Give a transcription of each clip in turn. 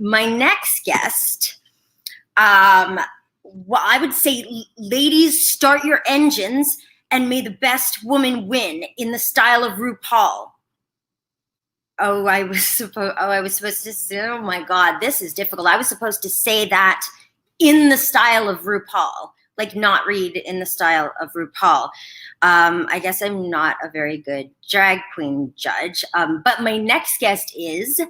my next guest, well, I would say, ladies, start your engines and may the best woman win in the style of RuPaul. I was supposed to say, oh my God, this is difficult. I was supposed to say that in the style of RuPaul, like not read in the style of RuPaul. I guess I'm not a very good drag queen judge. But my next guest is,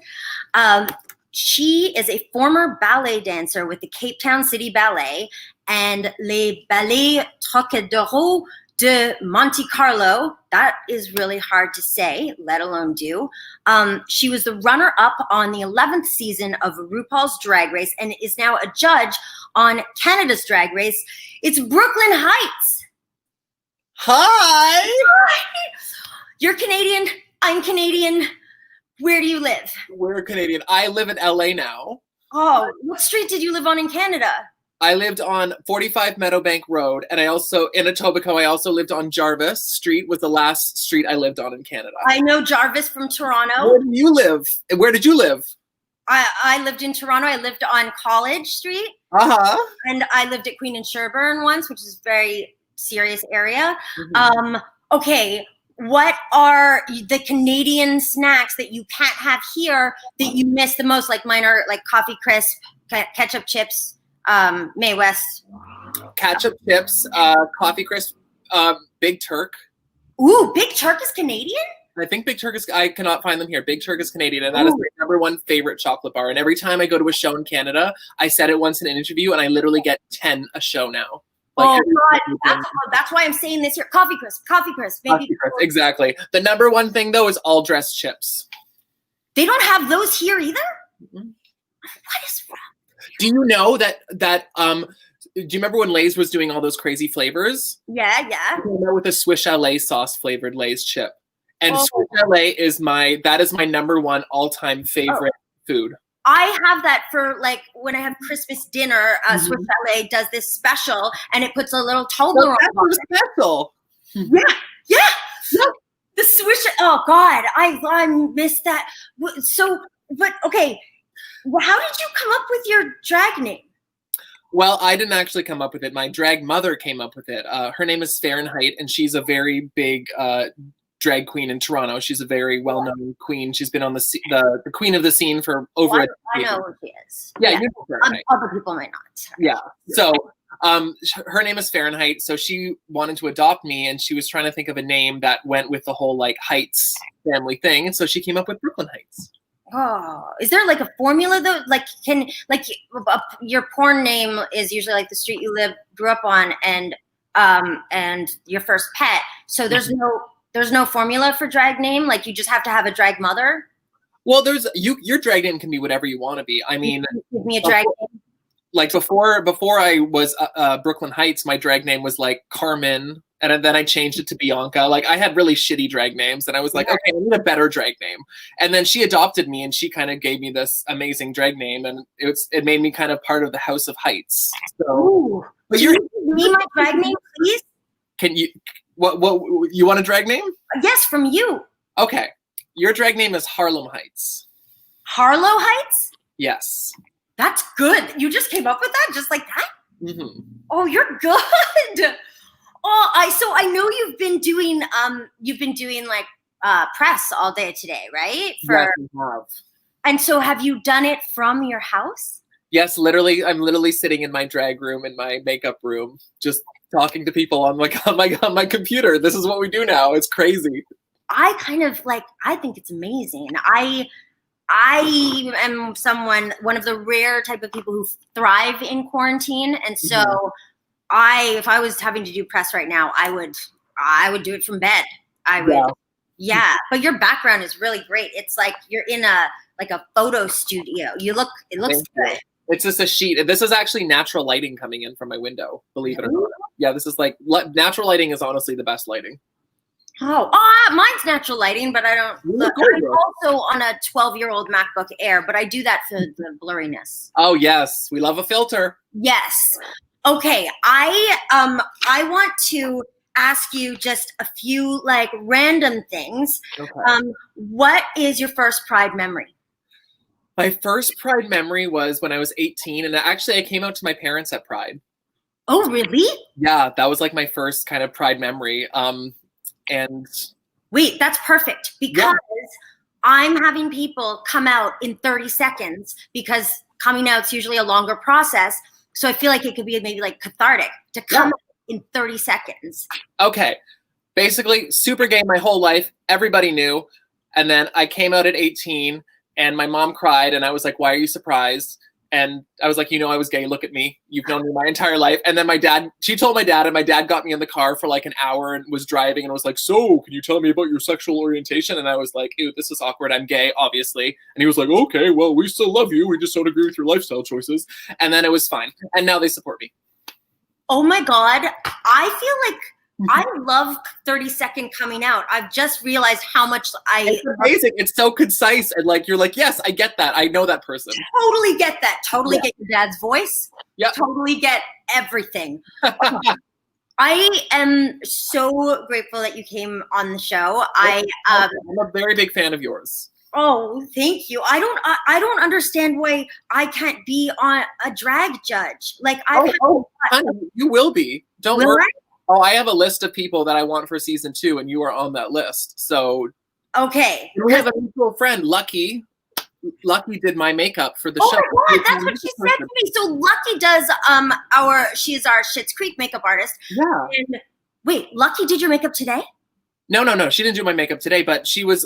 she is a former ballet dancer with the Cape Town City Ballet and Les Ballets Trocadero de Monte Carlo. That is really hard to say, let alone do. She was the runner-up on the 11th season of RuPaul's Drag Race and is now a judge on Canada's Drag Race. It's Brooklyn Heights. Hi. You're Canadian. I'm Canadian. Where do you live? We're Canadian. I live in LA now. Oh, what street did you live on in Canada? I lived on 45 Meadowbank Road, and I also, in Etobicoke, I also lived on Jarvis Street, was the last street I lived on in Canada. I know Jarvis from Toronto. Where do you live? Where did you live? I lived in Toronto. I lived on College Street. Uh-huh. And I lived at Queen and Sherbourne once, which is a very serious area. Mm-hmm. Okay, what are the Canadian snacks that you can't have here that you miss the most? Like mine are like coffee crisp, ketchup chips, Mae West. Ketchup chips, coffee crisp, Big Turk. Ooh, Big Turk is Canadian? I think Big Turk is, I cannot find them here. Big Turk is Canadian, and that is my #1 favorite chocolate bar. And every time I go to a show in Canada, I said it once in an interview, and I literally get 10 a show now. Like, God, that's why I'm saying this here. Coffee crisp. Maybe exactly. The #1 thing, though, is all dressed chips. They don't have those here either? Mm-hmm. What is wrong? Do you know that do you remember when Lay's was doing all those crazy flavors? Yeah. With a Swiss Chalet sauce flavored Lay's chip. And Swiss Chalet is my #1 all-time favorite food. I have that for like when I have Christmas dinner. Swiss Chalet does this special, and it puts a little Toblerone on it. Special. Yeah. Look, the Swiss. Oh God, I missed that. So, but okay, how did you come up with your drag name? Well, I didn't actually come up with it. My drag mother came up with it. Her name is Fahrenheit, and she's a very big drag queen in Toronto. She's a very well-known queen. She's been on the queen of the scene for over a decade. I know who she is. Yeah. You know Fahrenheit. Other people might not. Sorry. Yeah. So her name is Fahrenheit. So she wanted to adopt me, and she was trying to think of a name that went with the whole like Heights family thing. And so she came up with Brooklyn Heights. Oh, is there like a formula though? Like your porn name is usually like the street you grew up on and your first pet. So there's no formula for drag name. Like you just have to have a drag mother. Well, your drag name can be whatever you want to be. I mean, give me a drag name. Like before I was Brooklyn Heights, my drag name was like Carmen, and then I changed it to Bianca. Like I had really shitty drag names, and I was like, okay, I need a better drag name. And then she adopted me, and she kind of gave me this amazing drag name, and it made me kind of part of the House of Heights. So, but can you give me my drag name, please? Can you? What you want a drag name? Yes, from you. Okay, your drag name is Harlem Heights. Harlow Heights? Yes. That's good. You just came up with that, just like that? Mm-hmm. Oh, you're good. So I know you've been doing like press all day today, right? Yes, we have. And so have you done it from your house? Yes, literally. I'm literally sitting in my drag room, in my makeup room, just talking to people on my computer. This is what we do now. It's crazy. I think it's amazing. And I am one of the rare type of people who thrive in quarantine. And so if I was having to do press right now, I would do it from bed. I would. Yeah. But your background is really great. It's like you're in a photo studio. It looks good. It's just a sheet. This is actually natural lighting coming in from my window, believe it or not. Yeah, this is like natural lighting is honestly the best lighting. Mine's natural lighting, but I don't. I'm also on a 12-year-old MacBook Air, but I do that for the blurriness. Oh yes, we love a filter. Yes. Okay, I want to ask you just a few like random things. Okay. What is your first Pride memory? My first Pride memory was when I was 18, and actually I came out to my parents at Pride. Oh, really? Yeah, that was like my first kind of Pride memory. And wait, that's perfect because I'm having people come out in 30 seconds because coming out's usually a longer process. So I feel like it could be maybe like cathartic to come out in 30 seconds. Okay. Basically, super gay my whole life. Everybody knew. And then I came out at 18 and my mom cried and I was like, why are you surprised? And I was like, I was gay. Look at me. You've known me my entire life. And then she told my dad, and my dad got me in the car for like an hour and was driving and was like, so can you tell me about your sexual orientation? And I was like, ew, this is awkward. I'm gay, obviously. And he was like, okay, well, we still love you. We just don't agree with your lifestyle choices. And then it was fine. And now they support me. Oh my God. I feel like I love 30-second coming out. I've just realized how much It's amazing. It's so concise. And like, you're like, yes, I get that. I know that person. Totally get that. Totally get your dad's voice. Yeah. Totally get everything. I am so grateful that you came on the show. I'm a very big fan of yours. Oh, thank you. I don't understand why I can't be on a drag judge. Like you will be. Don't will worry. I? Oh, I have a list of people that I want for season 2, and you are on that list. So okay. We have a mutual friend, Lucky. Lucky did my makeup for the show. Oh my God, that's what she said to me. So Lucky does she's our Schitt's Creek makeup artist. Yeah. And wait, Lucky did your makeup today? No. She didn't do my makeup today, but she was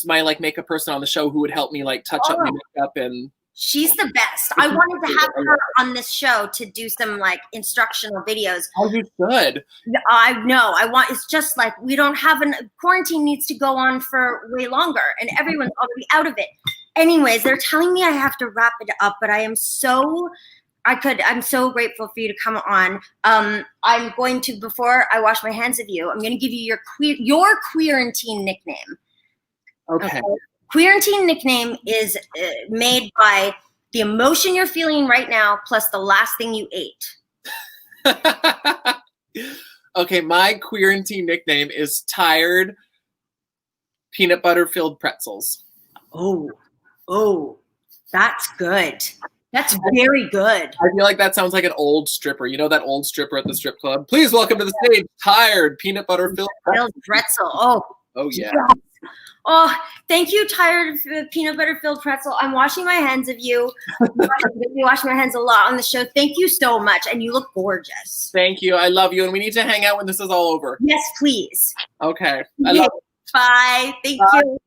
my like makeup person on the show who would help me like touch up my makeup and. She's the best. I wanted to have her on this show to do some like instructional videos. Oh, you should. I know. It's just like we don't have quarantine needs to go on for way longer and everyone's already out of it. Anyways, they're telling me I have to wrap it up, but I'm so grateful for you to come on. I'm going to, before I wash my hands of you, I'm going to give you your Queerantine nickname. Okay. Queerantine nickname is made by the emotion you're feeling right now plus the last thing you ate. Okay, my Queerantine nickname is Tired Peanut Butter Filled Pretzels. Oh, that's good. That's very good. I feel like that sounds like an old stripper. You know that old stripper at the strip club? Please welcome to the stage, Tired Peanut Butter Filled Pretzel. Oh yeah. Yes. Oh, thank you, Tired Peanut Butter Filled Pretzel. I'm washing my hands of you. You wash my hands a lot on the show. Thank you so much, and you look gorgeous. Thank you. I love you, and we need to hang out when this is all over. Yes, please. Okay. I love you. Bye. Thank you.